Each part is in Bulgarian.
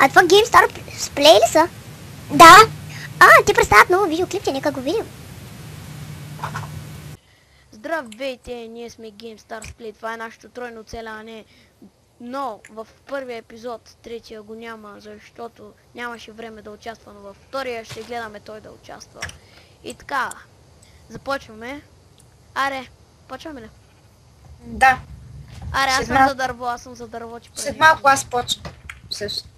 А това GameStar Play ли са? Да. Те представят ново видеоклипче, нека го видим. Здравейте, ние сме GameStar Play, това е нашето тройно оцеляване. Но в първия епизод, третия го няма, защото нямаше време да участва, но във втория ще гледаме той да участва. И така, започваме. Аре, почваме ли? Да. Аре, аз съм за дърво, че След малко аз почвам. Също.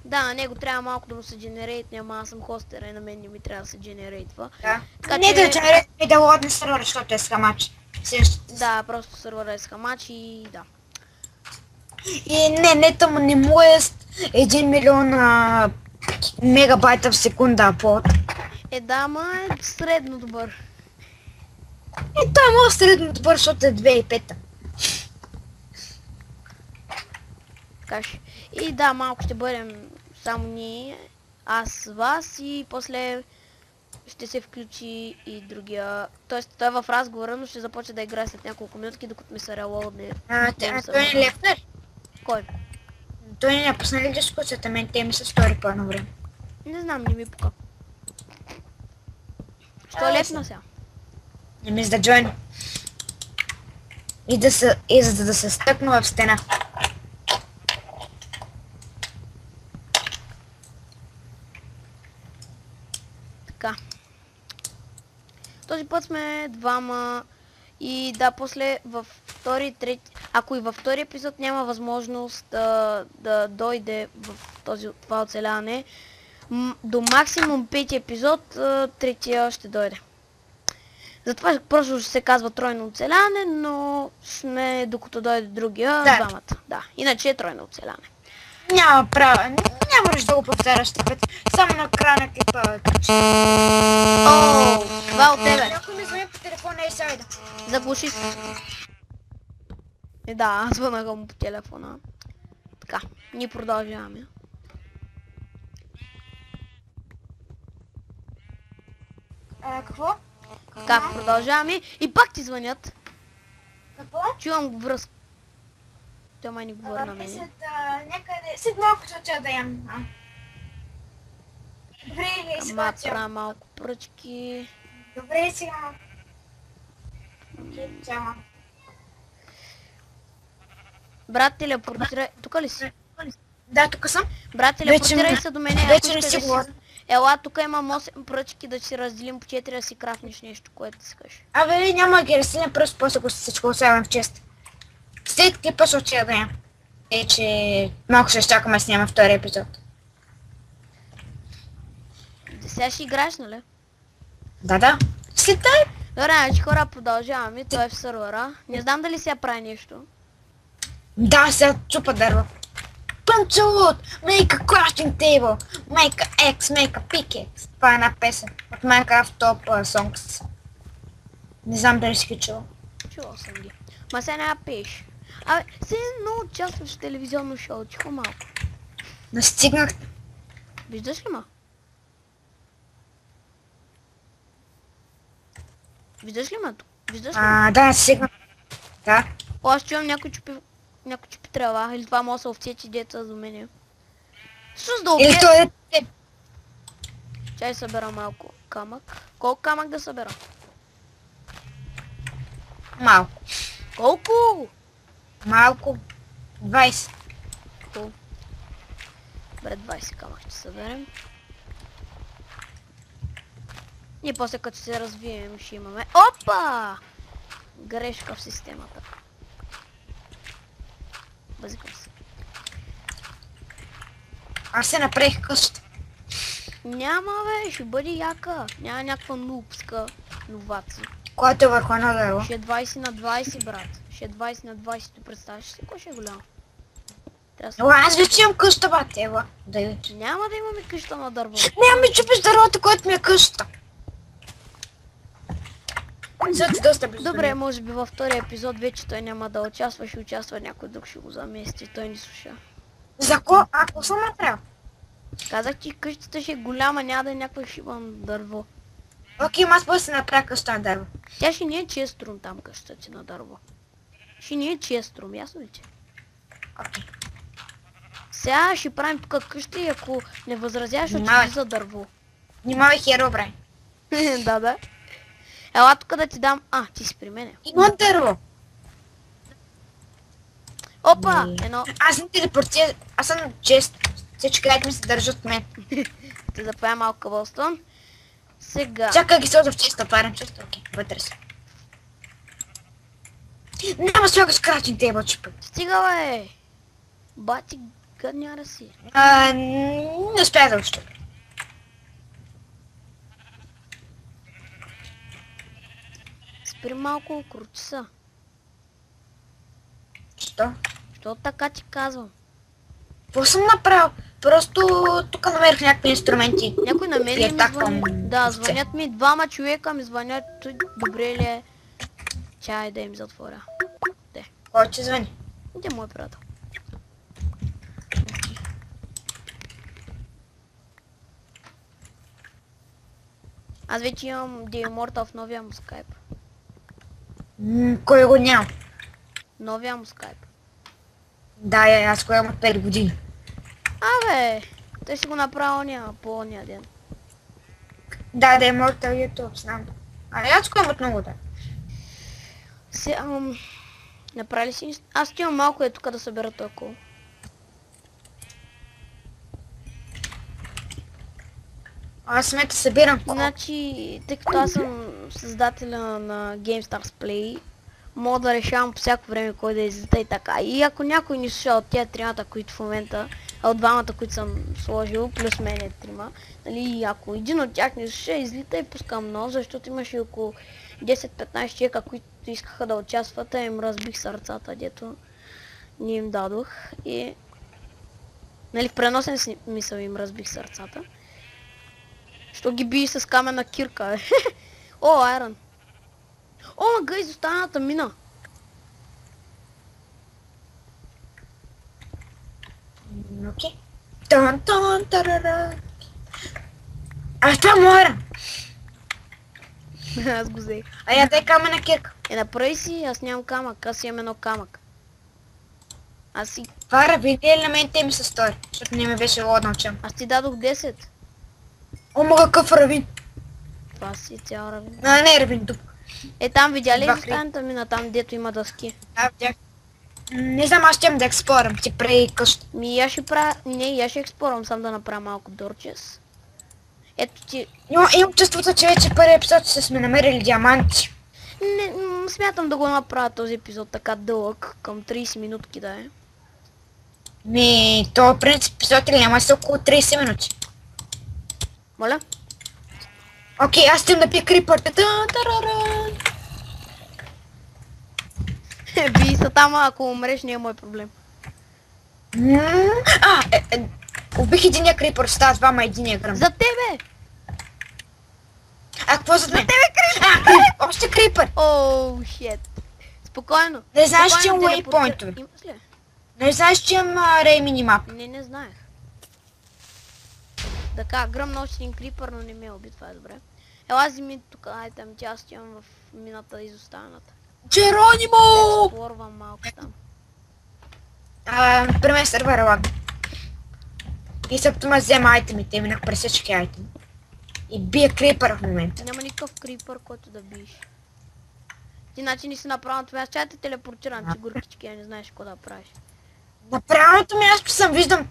Да, на него трябва малко да му се дженерейтне, ама аз съм хостера и на мен не ми трябва да се дженерейтва. Да. Така Не че... да дженерейтне и да лодне сервера, защото е схамач. Да, просто сервера е схамач и да. И нета му не му е 1 милион мегабайта в секунда апот. Да, ама е средно добър. Той е средно добър, защото е 2.5. Каш. И да, малко ще бъдем само ние, аз, вас и после ще се включи и другия. Тоест той е в разговора, но ще започне да играе след няколко минутки, докато ми се релоудне. Той не лепнер? Кой? Той не напусна ли дискусията, мен те ми се стори по едно време. Не знам, не ми пука. Що лепна сега? Не ми да джойна. И за да се стъкна в стена. Така. Този път сме двама и да, после във втори, трети... Ако и във втори епизод няма възможност да дойде в това оцеляване, до максимум 5 епизод, третия ще дойде. Затова просто ще се казва тройно оцеляване, но сме докато дойде другия, двамата. Да, иначе е тройно оцеляване. Няма право, няма нужда да го повтаряш път. Само на края на клипа. Ооо, това е от тебе. Някой ми звъни по телефона и сайда. Заглуши се. Да, аз звънаха му по телефона. Така, ние продължаваме. Какво? Как продължаваме? И пак ти звънят. Какво? Чувам връзка. Той май не говори на мен. Някъде, след малко ще отида да ям. Добре ли си? Ама правя малко пръчки. Добре сега. Чао. Брат, телепортирай... Тук ли си? Да, тук съм. Брат, телепортирай се до мене. Вече не си говоря. Ела, тук имам 8 пръчки да си разделим по 4 да си крафнеш нещо, което искаш. Абе, няма ги разделим, просто после го всичко оставям в чест. След клипа ще отида да ям. Че малко ще чакаме с няма втори епизод. Сега ще играеш, нали? Да. След тъй. Добре, значи хора, продължаваме. Той е в сървъра. Не знам дали сега прави нещо. Да, сега чупа дърва. Punch a wood, make a crafting table, make a axe, make a pickaxe. Това е една песен от Minecraft Top Songs. Не знам дали си ги чувал. Чувал съм ги. Ма сега няма пееш. Абе, сега много участваш в телевизионно шоу, чихо малко. Настигнах. Виждаш ли ма? Виждаш ли ма тук? Виждаш ли ма? Да, настигнах. Да. О, аз чувам някой чупи трева, или това може да са овцечи деца до мене. Всъщност да Или той е... Чай събера малко камък. Колко камък да събера? Малко. Колко? Малко. 20. Кул. Добре, 20 камък ще съберем. И после като се развием ще имаме... Опа! Грешка в системата. Базикам се. Аз се направих къща. Няма бе, ще бъде яка. Няма някаква нубска новация. Която е върху едно дърво. Ще е 20 на 20, брат. Ще е 20 на 20, ти представяш си, кой ще е голям? Ела, аз вече имам къща, бате, ела. Няма да имаме къща на дърво. Не, ми чупиш дървото, което ми е къща. Добре, може би във втория епизод вече той няма да участва, ще участва някой друг, ще го замести, той ни слуша. За ко? Ако съм направил? Казах, че къщата ще е голяма, няма да е някаква шиба на дърво. Окей, аз после се направя къща на дърво. Тя ще не е честрум там къщата ти на дърво. Ще не е честрум, ясно ли че? Окей. Сега ще правим тук къщи, ако не възразяваш, ще Внимавай. ти за дърво. Внимавай, Херобрайн. Да. Ела тук да ти дам... А, ти си при мене. Има дърво. Опа! Не. Едно... Аз не телепортирам. Аз съм чест. Всички лайк ми се държат от мен. Ти запая малко къбълстон. Сега... Чакай ги сложа в честа, отварям честа. Окей, вътре са. Няма слага с крафтинг тейбъл, чипа. Стига, бе! Бати гъдняра си. Не успя да още. Спри малко крутиса. Що? Що така ти казвам? Какво съм направил? Просто тук намерих някакви инструменти. Някой на мен ли ми Атакам звъни? Да, овце. звънят ми двама човека, ми звънят. Добре ли е? Чай да им затворя. Кой че звъни? Де мой приятел? Аз вече имам The Immortal в новия му скайп. Кой го няма? Новия му скайп. Да, аз го имам от 5 години. Абе, той си го направил по ония ден. Да, Immortal YouTube, знам. Аз го имам от много, да. Сега, направи ли си... Аз имам малко е тук да събера толкова. Аз смета събирам. Значи, тъй като аз съм създателя на GameStars Play, мога да решавам по всяко време кой да излита и така. И ако някой ни слуша от тия тримата, които в момента, от двамата, които съм сложил, плюс мен е трима, нали, ако един от тях ни слуша, излита и пускам нов, защото имаше около 10-15 човека, които искаха да участват, а им разбих сърцата, дето не им дадох. И, нали, в преносен смисъл им разбих сърцата. Що ги би с камена кирка, бе. О, айрон. О, мага, изостаналата мина. Окей. Тон, тарара. Това моя. Аз го взех. Я дай камена кирка. Направи си, аз нямам камък, аз имам едно камък. Аз Види елементите ми се стори, защото не ми беше лодно чем. ти дадох 10. О, мога какъв равин. Това си цял равен. Не равин, тук. Там видя ли Два изостаналата мина, там дето има дъски? Да, видях. Не знам, аз щем да експлорам, ти преди къща. Я ще правя... Не, я ще експлорам, сам да направя малко дорчес. Ето ти... Имам чувството, че вече първи епизод ще сме намерили диаманти. Не, смятам да го направя този епизод така дълъг, към 30 минутки да е. То принцип епизод или няма са около 30 минути. Моля? Окей, аз ще да пия крипърта. Би са там, ако умреш, не е мой проблем. Убих единия крипър, става двама единия гръм. За тебе! Какво за мен? Още крипър! Оу, шет. Спокойно. Не знаеш, че Спокойно, имам телепортир- waypoint-ове. Имаш ли? Не знаеш, че имам рей минимап. Не знаех. Така, гръмна още един крипър, но не ме уби, това е добре. Ела вземи тук айтем, че аз имам в мината изостаната. Джеронимо! Експлорвам малко там. При мен сървъра лагна. И съпто ме взема айтемите, минах през всички айтеми. И бия крипъра в момента. Няма никакъв крипър, който да биеш. Ти начин не си направил това, аз чай те телепортирам, че горкички, не знаеш какво да правиш. На правилното място съм виждам.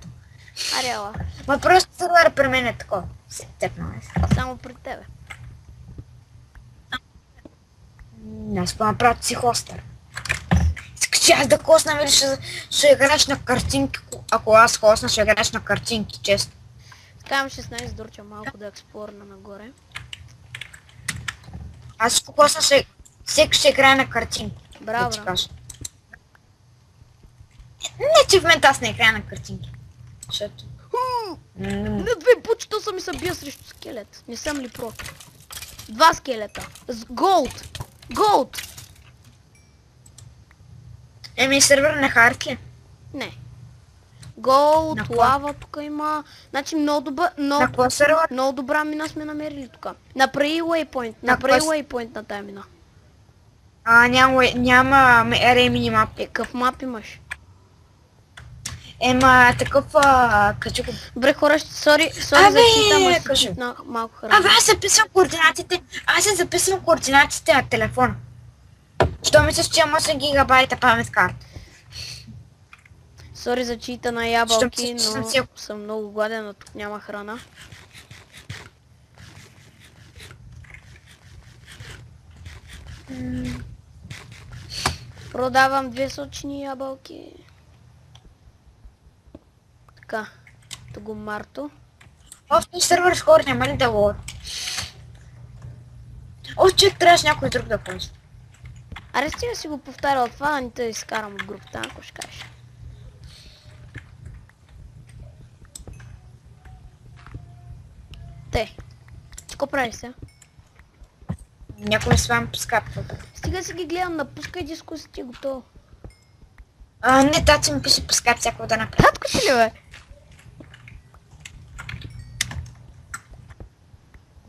Аре, ела, Ма просто сървъра при мен е такова. Се тепна е. само при тебе. Аз по-направо си хостър. Искаш че аз да косна, или ще играеш на картинки. Ако аз хостна, ще играеш на картинки, често. Скавам 16 дурча малко да експлорна нагоре. Аз ако хостна, всеки ще играе на картинки. Браво, Да ти браво. кажа. Не, че в момента аз не играя на картинки. Защото... На две пучета са ми се бия срещу скелет. Не съм ли про? Два скелета. С голд! Голд! Сервер на хард ли? Не. Голд, На кой? лава тук има. Значи много добър, На какво сервер? много добра мина сме намерили тук. Направи waypoint, На направи кой waypoint на тая мина. Няма рей минимап. Какъв мап имаш? Ема такъв кажи го. Добре хора, сори за Абе, чита, ама кажи. си читна малко храна. Абе, аз записвам координатите на телефона. Що мислиш, че има 8 гигабайта памет карта? Сори за чита на ябълки, Щом си- но съм си- съм много гладен, а тук няма храна. Продавам 2 сочни ябълки. Така, тук го Марто. В този сервер с хора няма ли да лода? Човек трябваше някой друг да ползва. Аре стига си го повтарял това, да не те изкарам от групата, ако ще кажеш. Те, какво правиш сега? Някой с вами поскапва. Стига си ги гледам, напускай дискусията и готово. Не, тати ми пише пускат всяко да направи. Татко си ли бе?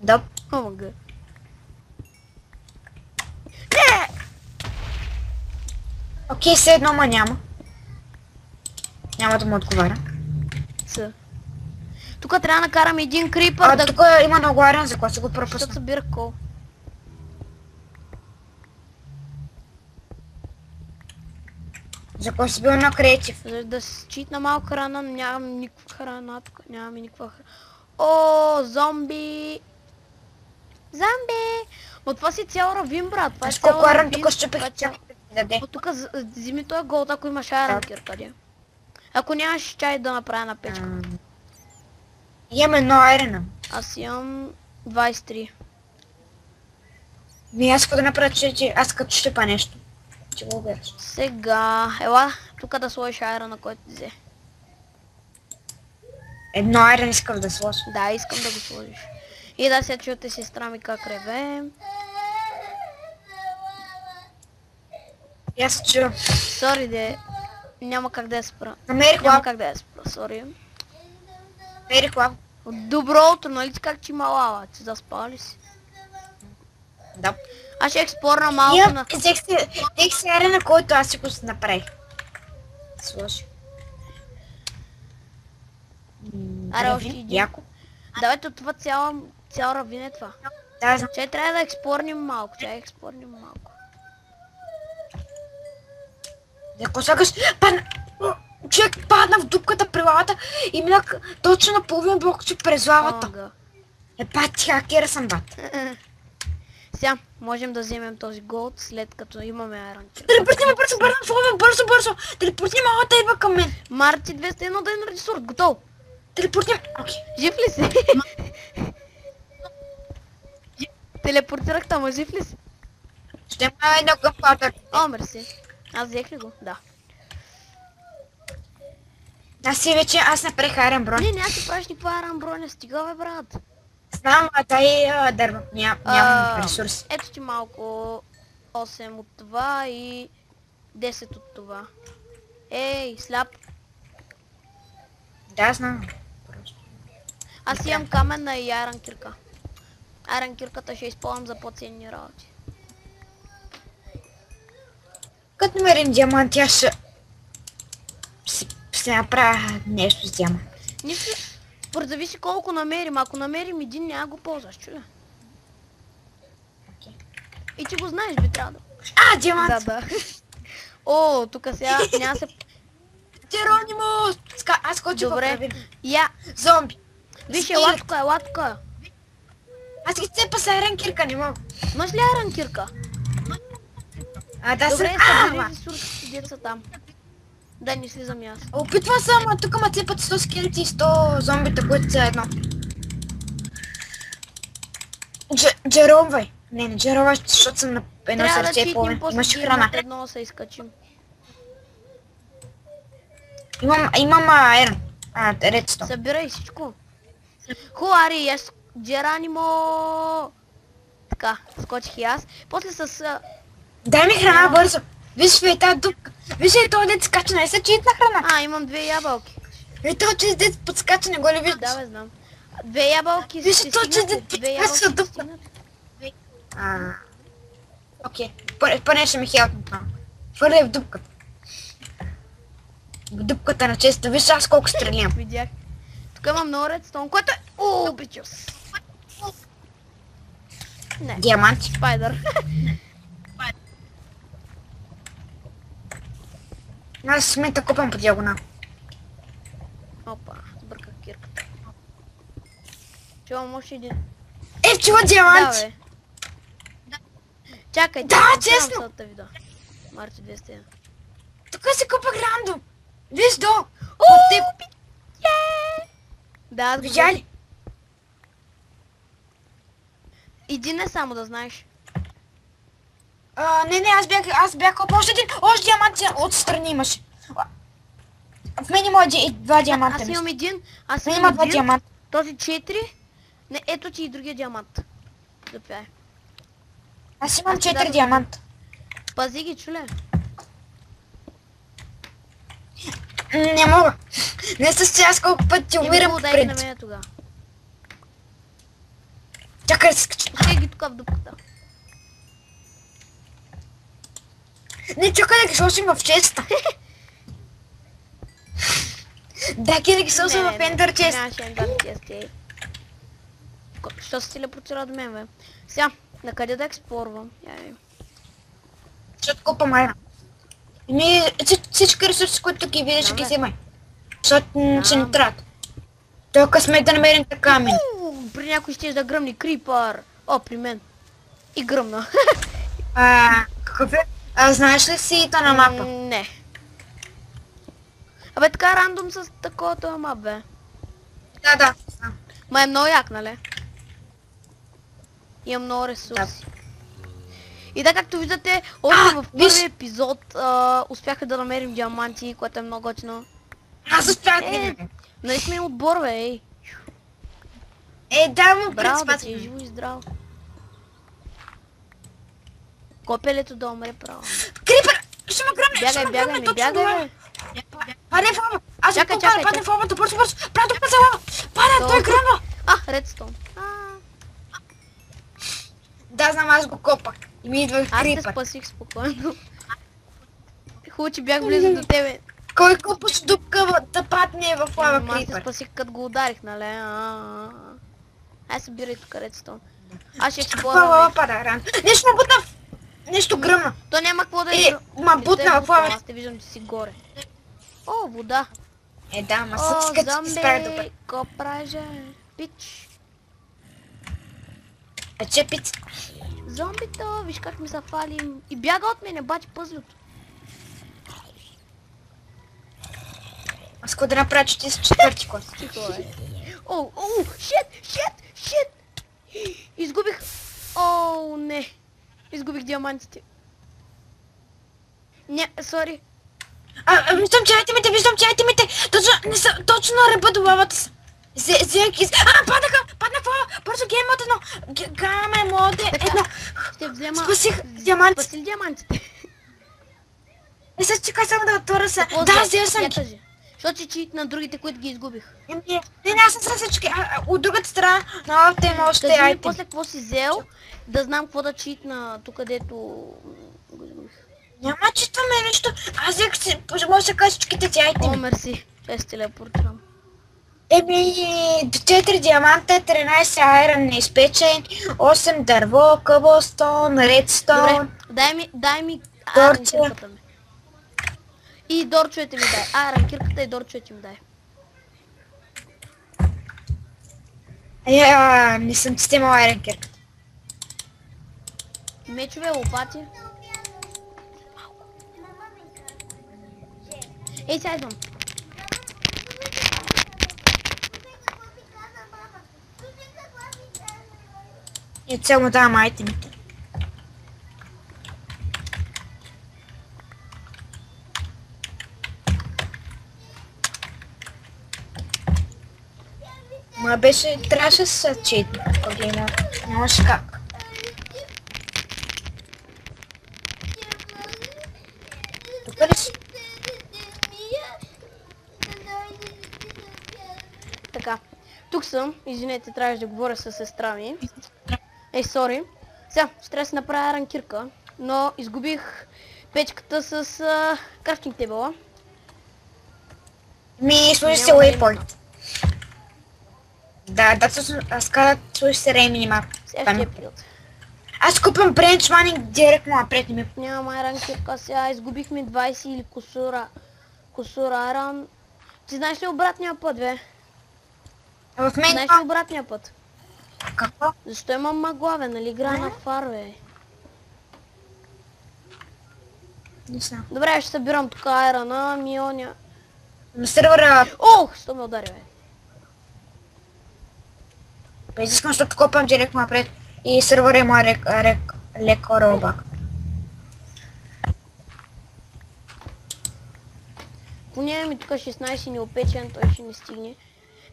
Да. О, мага. Окей, все едно, ма няма. Няма да му отговаря. Ц. Тук трябва да накарам един крипър да... Тук има много арен, за какво си го Защото пропусна. събира кол. За какво си бил на креатив? За да си читна малко храна, но нямам никаква храна тук. Нямаме никаква храна. О, зомби! Зомби! Но това си цял равин, брат. Това е Аз цял колко арен равин. тук щупих, Това е цял- чакай да ти даде. О, тук взими този голд, ако имаш айрон кирка. Ако нямаш чай да направя на печка. Имам едно айрена. Аз имам 23. Аз искам да направя, че аз като щупа нещо. Че го обеш. Сега, ела, тук да сложиш айрона, който ти взе. Едно айрен искам да сложа. Да, искам да го сложиш. И да се чуете сестра ми как реве. И аз се чуя. Сори де, няма как да я спра. Намерих Няма лав. как да я спра, сори. Намерих лав. Добро утро, нали ти как ти има лава? Ти заспала ли си? Да. Аз ще експорна малко на... Взех си арена, който аз си го направих. Сложи. Аре, още един. Яко. Давайте от това цял равин е това. Да, знам. Чай трябва да експорним малко, малко. Ако слагаш... Човек падна в дупката при лавата и минах точно на половин блок, че през лавата. Ага. Бат, хакера съм, бат. Сега можем да вземем този голд, след като имаме айрон. Телепортни ме бързо! Телепортни малата идва към мен. Марти 201 да е ресурс, готово. Телепортни... Окей. Жив ли си? Телепортирах там, жив ли си? Ще има едно гъвката. О, мерси. Аз взех ли го? Да. Аз направих айрен бронь. Не, няма си правиш никаква айрон броня, стига бе, брат. Знам, дай дърва. Нямам ресурси. Ето ти малко 8 от това и 10 от това. Ей, сляп. Да, знам. Аз имам каменна и айрон кирка. Айрон кирката ще използвам за по-ценни работи. Като намерим диамант, аз ще направя нещо с диамант. Нищо, според зависи колко намерим. Ако намерим един, няма го ползваш, чуя. Окей. И ти го знаеш, би трябва да. Диамант! Да. О, тук сега няма се... Джеронимо! Аз хочу Добре. поправим. Я, Зомби! виж, ела тук. Аз ги цепа с айрен кирка, не мога. Имаш ли айрон кирка? Да Добре, съм... събери ресурсите, деца там. Да, не слизам и аз. Опитвам се, ама тук ме цепат 100 скелети и 100 зомбита, които са едно. Джеронвай! Не джеронвай, защото съм на едно Трябва да сърце и читнем половина. после Имаш геймът храна. едно да се изкачим. Имам айрон. Редстон. Събирай всичко. Хуари, аз Джеранимо. Така, скочих и аз. После с... Дай ми храна бързо. Виж ви тази дупка. Виж ли този дет скача, не се чиитна храна. Имам 2 ябълки. Виж този дет подскача, не го ли виждаш? Да, бе, знам. 2 ябълки Виж, ще точно стигнат ли? дет 2 подскача ябълки дупка. ще стигнат ли? Окей, поне ще ми хелпнат. Хвърляй в дупката. В дупката на честа. Виж аз колко стрелям. Видях. Тук имам много редстоун, което е... О, бичус. Не, Диаманти. спайдър. Аз в момента купам по диагонал. Опа, сбърках кирката. Чувам още един... Чува Да, диаманти! бе. Чакай, Да, честно! Марти 200. Тук се купах рандом. Виж долу. О, От теб. Да, аз го Видя ли? Иди не само да знаеш. Не, аз бях купил още един. Още диаманти отстрани имаше. В мен има два диаманта. Аз имам един. Аз В мен имам има два един. диаманта. Този 4. Не, ето ти и другия диамант. Запяй. Аз имам Аз ти 4 дадох. диаманта. Пази ги, чуле. Не мога. Не с аз колко пъти умирам Дай ги на пред. мен тогава. Чакай да се скача. Пускай ги тук в дупката. Не, чакай да ги сложим в честа. Да, да ги сложим в ендър чест. Нямаше ендър чест, ей. Що се телепортира до мен, бе? Сега, накъде да експлорвам? Защото купам айна. Всички ресурси, които ги видиш, ги вземай. Защото ще не трябват. Той късмет да намерим така мина. При някой ще да гръмни крипър. О, при мен. И гръмна. Какъв е? Знаеш ли си на мапа? Не. Абе така рандом с такова мап, бе. Да. Ма е много як, нали? Имам много ресурси. И да, както виждате, още в първи епизод успяха да намерим диаманти, което е много готино. Аз успях да ги. Нали сме отбор, бе, ей. Да, му Браво, да си предспасвам. живо и здраво. Копелето да умре право. Крипър! Ще ме гръмне! Бягай, бе. Падай в лава! Аз ще Чакай. падай в лавата, бързо! Правя тук за лава! Падай, той гръмва! Редстоун. Да, знам, аз го копах. И ми идва Аз те крипър. спасих спокойно. Хубаво, че бях близо до тебе. Кой копаш дупка да падне в лава Аз те крипър? спасих като го ударих, нали? Ай, събирай тук редстоун. Аз ще Каква лава експлорвам. пада, ран? Нещо ме бутна! Нещо гръмна. То няма какво да ма бутна в лава. Аз те виждам, че си горе. О, вода. Да, ма О, със като ти справя добър. зомби, ко праже? Пич. Чепиц. Зомбито, виж как ми зафалим. И бяга от мене, бачи пъзлото. Аз какво да направя, че ти си четвърти клас? Тихо е. О, шит! Изгубих... О, не. Изгубих диамантите. Не, сори. Виждам чайтимите! Точно на ръба до лавата са. Зенки... Паднаха в лава! Бързо гейм мод 1! Едно! Ще взема... Спасих диаманти! Спаси диамантите. Не се чекай само да отворя се. Какво Да, за- взел съм я ги. кажи. Защото си чит на другите, които ги изгубих. Не, аз съм със всички. От другата страна на лавата има още Кажи ми айтем. после какво си взел, да знам какво да читна тук, където го изгубих. Няма читваме нищо. Аз взех си, може да се кажа всичките ти О, айтеми. мерси. Ще се телепортирам. 4 диаманта, 13 айрон неизпечен, 8 дърво, къбълстон, редстон. Добре, дай ми Дорче. ранкирката ми. И дорчовете ми дай. Ранкирката и дорчовете ми дай. Не съм си имал айрон кирка. Мечове, лопати. Ей, сега идвам. И цел му давам айтемите. Ма трябваше да се чит. Нямаше как. Тук ли си? Така. Тук съм. Извинете, трябваше да говоря с сестра ми. Ей, сори. Сега, ще трябва да си направя ранкирка, но изгубих печката с крафтинг тебела. Ми служи се Няма waypoint. Да, аз казах, служи се рей минимап. Следващия епизод. Аз купам бренчманинг директно напред, не ми... Няма айран кирка, сега изгубихме 20 или кусура айран. Ти знаеш ли обратния път, бе? В мен Знаеш ли обратния път? какво? Защо имам мъгла, бе, нали игра на фар, бе? Не знам. Добре, ще събирам тук айрана, мионя. На сервера... Ох, що ме удари, бе. Без искам, защото купам директно напред. И сервера има леко ролбак. Поне ми тук 16 неопечен, той ще не стигне.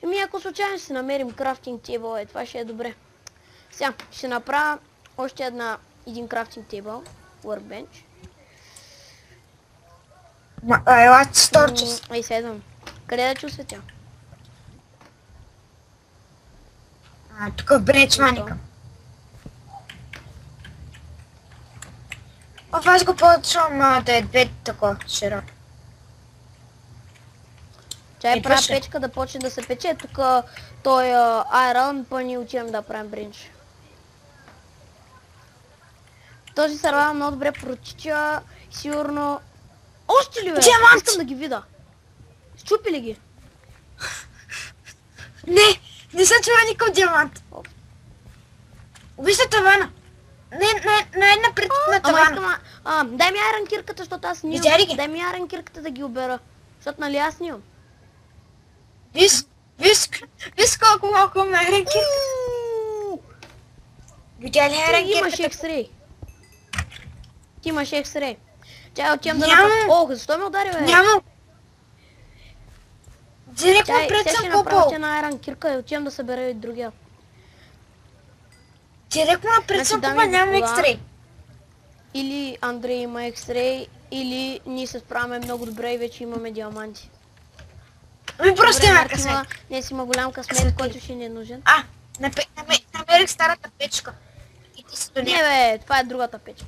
Еми ако случайно ще намерим крафтинг тейбъл, това ще е добре. Сега, ще направя още един крафтинг тейбъл, workbench. Ела сторчес. Ей, седвам. Къде да чувствате? Тук в бренчманика. Аз го почвам да е две такова широко. Чай правя Идваше. печка да почне да се пече. Тук той айрон, па ние отивам да правим бренч. Този сервал много добре протича. Сигурно... Още ли, бе? Диамант! Искам да ги видя. Счупи ли ги? Не съм чува никакъв диамант. Оп. Вижте тавана. Най-напред на Ама тавана. искам... дай ми айрон кирката, защото аз нямам. Видя ли ги? Дай ми айрон кирката да ги обера. Защото нали аз нямам. Виж колко малко има ренки. Видя ли Ти имаш ренкирката? X-ray. Ти имаш X-ray. Чай, отивам да Нямам. направя... Ох, защо ме удари, бе? Нямам. Директно Чай, пред сега съм ще направя купал. още една айрон кирка и отивам да събера и другия. Директно напред Значи, съм дами купал, и нямам господа, екстрей. Или Андрей има X-ray, или ние се справяме много добре и вече имаме диаманти. Ами просто Добре, има Марк късмет. днес има голям късмет, Късмет. който ще ни е нужен. Намерих старата печка. И ти си до Не нея. бе, това е другата печка.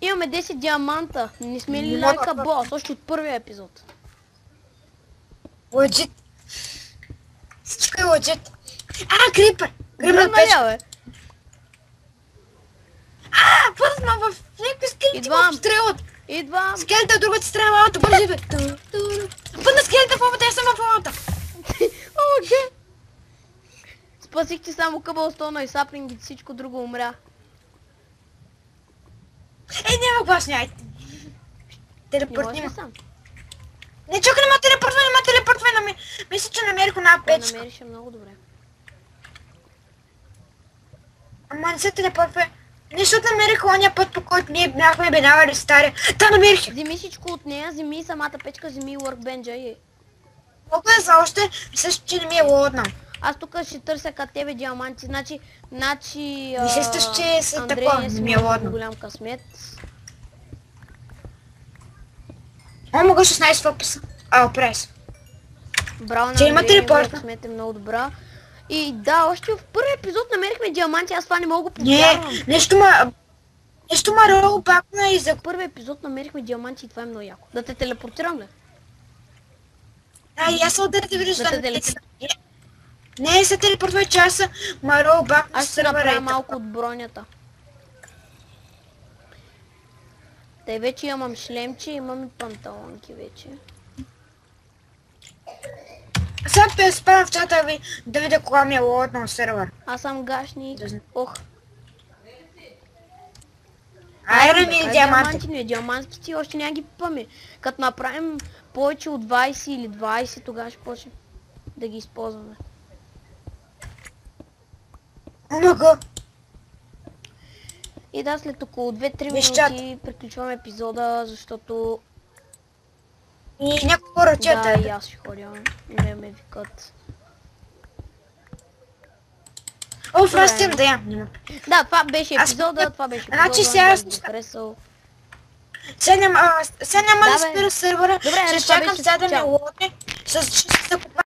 Имаме 10 диаманта. Не сме ли Не лайка мога. бос, още от първия епизод. Лъджит. Всичко е лъджит. Крипър! Крипър Дръпна печка. я, бе. Пътна в някой скелети Идвам. ме обстрелват. Идвам. Скелета от другата страна малата, бързи бе. Пътна скелета в лавата, аз съм в лавата. Окей. Спасих ти само къбълстона и саплингите, всичко друго умря. Няма гласни, айде. Не Телепортни можеш ме. ли сам? Не, чакай, нема телепортване. Мисля, че намерих една Той печка. намериш много добре. Ама не се телепортва. Не, защото намерих ония път, по който ние бяхме бедавали стария. Та намерих. Вземи всичко от нея, вземи самата печка, вземи и workbench и... Колко е за още, също, че не ми е лодна. Аз тук ще търся като тебе диаманти, значи... Не се стъж, че са Андрей такова, днес не ми е има ладно. голям късмет. Мога 16 фописа. Прес. Браво на Че има Андрей, телепорта. неговата късмет е много добра. И да, още в първи епизод намерихме диаманти, аз това не мога го Не, повярвам. нещо ма ролбакна и за... В първи епизод намерихме диаманти и това е много яко. Да те телепортирам ли? И аз съм да те виждам. Да те телепортирам. Не, се телепортва часа, ма ролбак Аз ще направя малко от бронята. Те вече имам шлемче, имам и панталонки вече. Сега пе спам в чата ви да видя кога ми е лодна сервер. Аз съм гашник. Да знам. Ох. Айрон или диаманти? Не, диамантите още няма ги пипаме. Като направим повече от 20 или 20, тогава ще почнем да ги използваме. Мога. И да, след около 2-3 Виж чат. минути приключваме епизода, защото... И някои хора Да, и чета. аз ще ходя. Ме викат. Фрастим да я. Няма. Да, това беше Аз епизода, пък- това беше епизода. Значи сега да ви е харесал. Сега няма Да, да бе. спира сервера. Добре, Ще това чакам беше сега да ме чао. лодне. Ще се